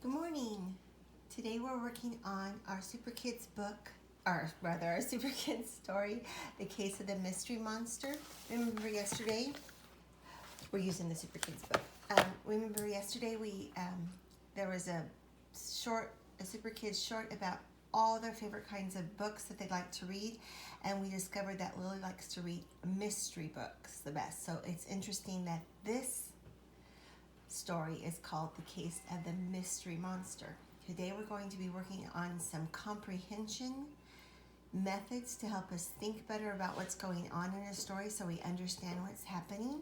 Good morning. Today we're working on our Super Kids book, or rather our Super Kids story, The Case of the Mystery Monster. Remember yesterday, we're using the Super Kids book. Remember yesterday there was a Super Kids short about all their favorite kinds of books that they like to read, and we discovered that Lily likes to read mystery books the best. So it's interesting that this story is called The Case of the Mystery Monster. Today we're going to be working on some comprehension methods to help us think better about what's going on in a story so we understand what's happening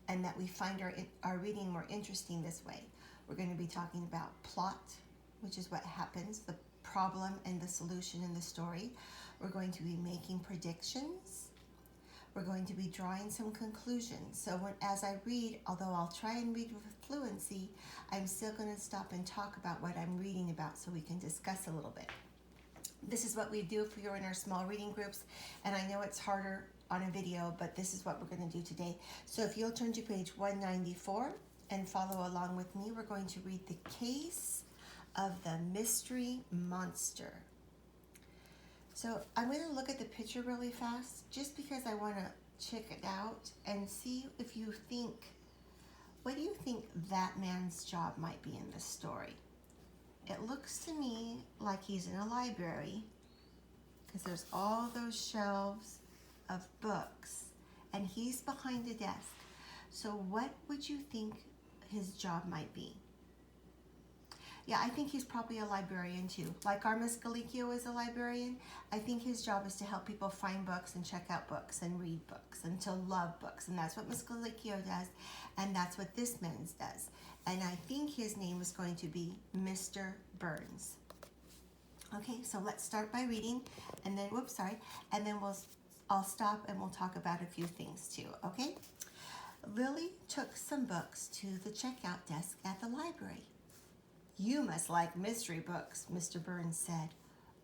and that we find our reading more interesting this way. We're going to be talking about plot, which is what happens, the problem and the solution in the story. We're going to be making predictions. We're going to be drawing some conclusions. So as I read, although I'll try and read with fluency, I'm still going to stop and talk about what I'm reading about so we can discuss a little bit. This is what we do if you're in our small reading groups, and I know it's harder on a video, but this is what we're going to do today. So if you'll turn to page 194 and follow along with me, we're going to read The Case of the Mystery Monster. So I'm going to look at the picture really fast just because I want to check it out and see if you think, what do you think that man's job might be in this story? It looks to me like he's in a library because there's all those shelves of books and he's behind a desk. So what would you think his job might be? Yeah, I think he's probably a librarian too. Like our Miss Galicchio is a librarian, I think his job is to help people find books and check out books and read books and to love books. And that's what Miss Galicchio does, and that's what this man does. And I think his name is going to be Mr. Burns. Okay, so let's start by reading, and then, and then I'll stop and we'll talk about a few things too, okay? Lily took some books to the checkout desk at the library. "You must like mystery books," Mr. Burns said.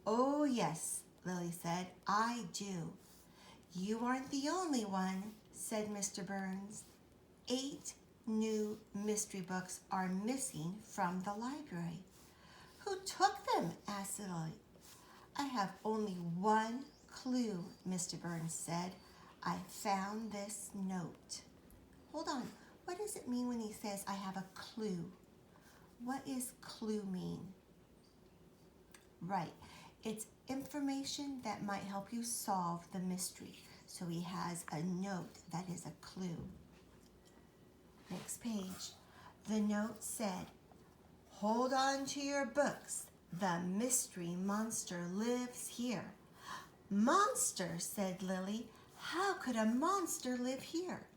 "Oh, yes," Lily said, "I do." "You aren't the only one," said Mr. Burns. 8 new mystery books are missing from the library. "Who took them?" asked Lily. "I have only one clue," Mr. Burns said. "I found this note." Hold on. What does it mean when he says, "I have a clue"? What does clue mean? Right. It's information that might help you solve the mystery. So he has a note that is a clue. Next page. The note said, "Hold on to your books. The mystery monster lives here." "Monster," said Lily. "How could a monster live here?"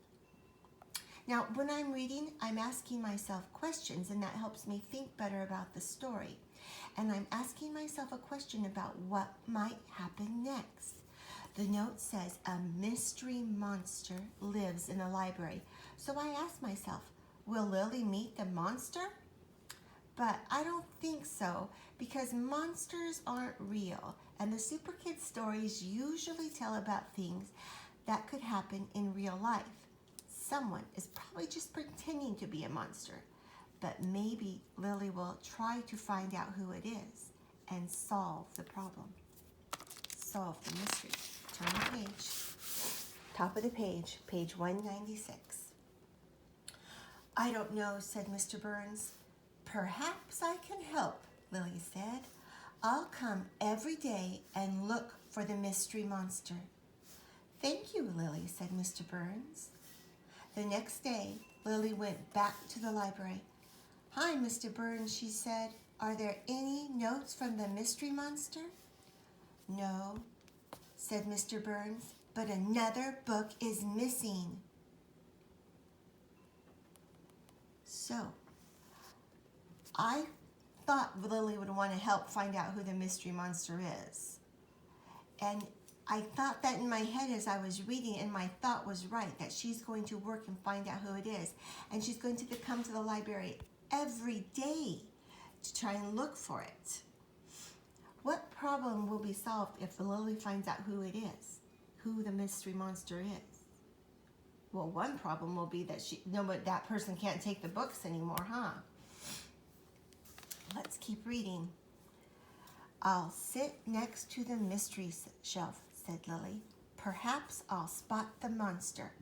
Now, when I'm reading, I'm asking myself questions, and that helps me think better about the story. And I'm asking myself a question about what might happen next. The note says a mystery monster lives in the library. So I ask myself, will Lily meet the monster? But I don't think so, because monsters aren't real, and the Super Kids stories usually tell about things that could happen in real life. Someone is probably just pretending to be a monster, but maybe Lily will try to find out who it is and solve the problem. Solve the mystery. Turn the page. Top of the page, page 196. "I don't know," said Mr. Burns. "Perhaps I can help," Lily said. "I'll come every day and look for the mystery monster." "Thank you, Lily," said Mr. Burns. The next day, Lily went back to the library. "Hi, Mr. Burns," she said. "Are there any notes from the mystery monster?" "No," said Mr. Burns, "but another book is missing." So, I thought Lily would want to help find out who the mystery monster is. And I thought that in my head as I was reading, and my thought was right, that she's going to work and find out who it is. And she's going to come to the library every day to try and look for it. What problem will be solved if Lily finds out who it is, who the mystery monster is? Well, one problem will be that that person can't take the books anymore, huh? Let's keep reading. I'll sit next to the mystery shelf, said Lily. Perhaps I'll spot the monster.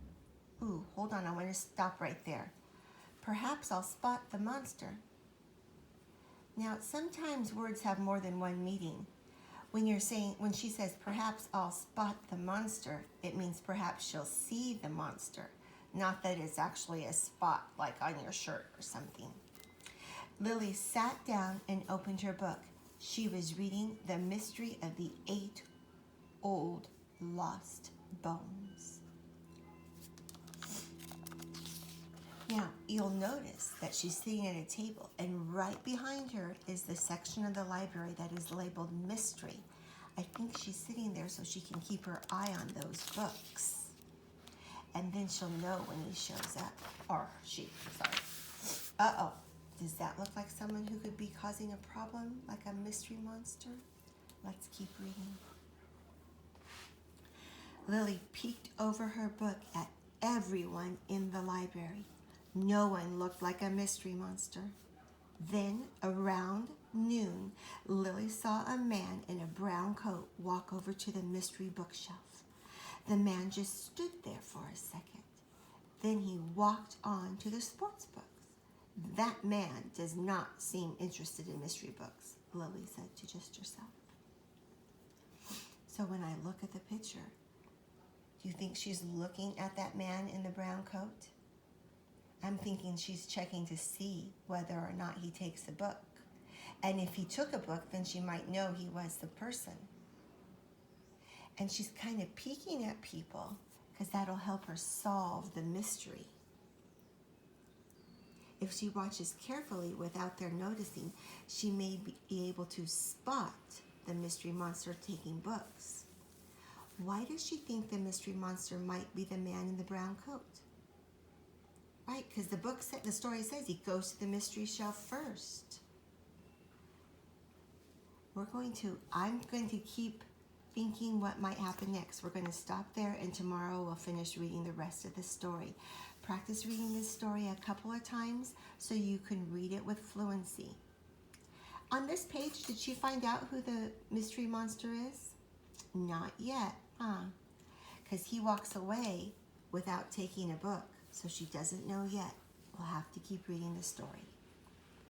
Ooh, hold on, I want to stop right there. Perhaps I'll spot the monster. Now, sometimes words have more than one meaning. When she says, perhaps I'll spot the monster, it means perhaps she'll see the monster, not that it's actually a spot like on your shirt or something. Lily sat down and opened her book. She was reading The Mystery of the 8 Old Lost Bones. Now, you'll notice that she's sitting at a table, and right behind her is the section of the library that is labeled Mystery. I think she's sitting there so she can keep her eye on those books. And then she'll know when he shows up. Or she, sorry. Uh-oh. Does that look like someone who could be causing a problem, like a mystery monster? Let's keep reading. Lily peeked over her book at everyone in the library. No one looked like a mystery monster. Then, around noon, Lily saw a man in a brown coat walk over to the mystery bookshelf. The man just stood there for a second. Then he walked on to the sports books. That man does not seem interested in mystery books, Lily said to just herself. So when I look at the picture, do you think she's looking at that man in the brown coat? I'm thinking she's checking to see whether or not he takes a book. And if he took a book, then she might know he was the person. And she's kind of peeking at people because that'll help her solve the mystery. If she watches carefully without their noticing, she may be able to spot the mystery monster taking books. Why does she think the mystery monster might be the man in the brown coat? Right, because the story says he goes to the mystery shelf first. I'm going to keep thinking what might happen next. We're going to stop there, and tomorrow we'll finish reading the rest of the story. Practice reading this story a couple of times so you can read it with fluency. On this page, did she find out who the mystery monster is? Not yet, huh? Because he walks away without taking a book, so she doesn't know yet. We'll have to keep reading the story.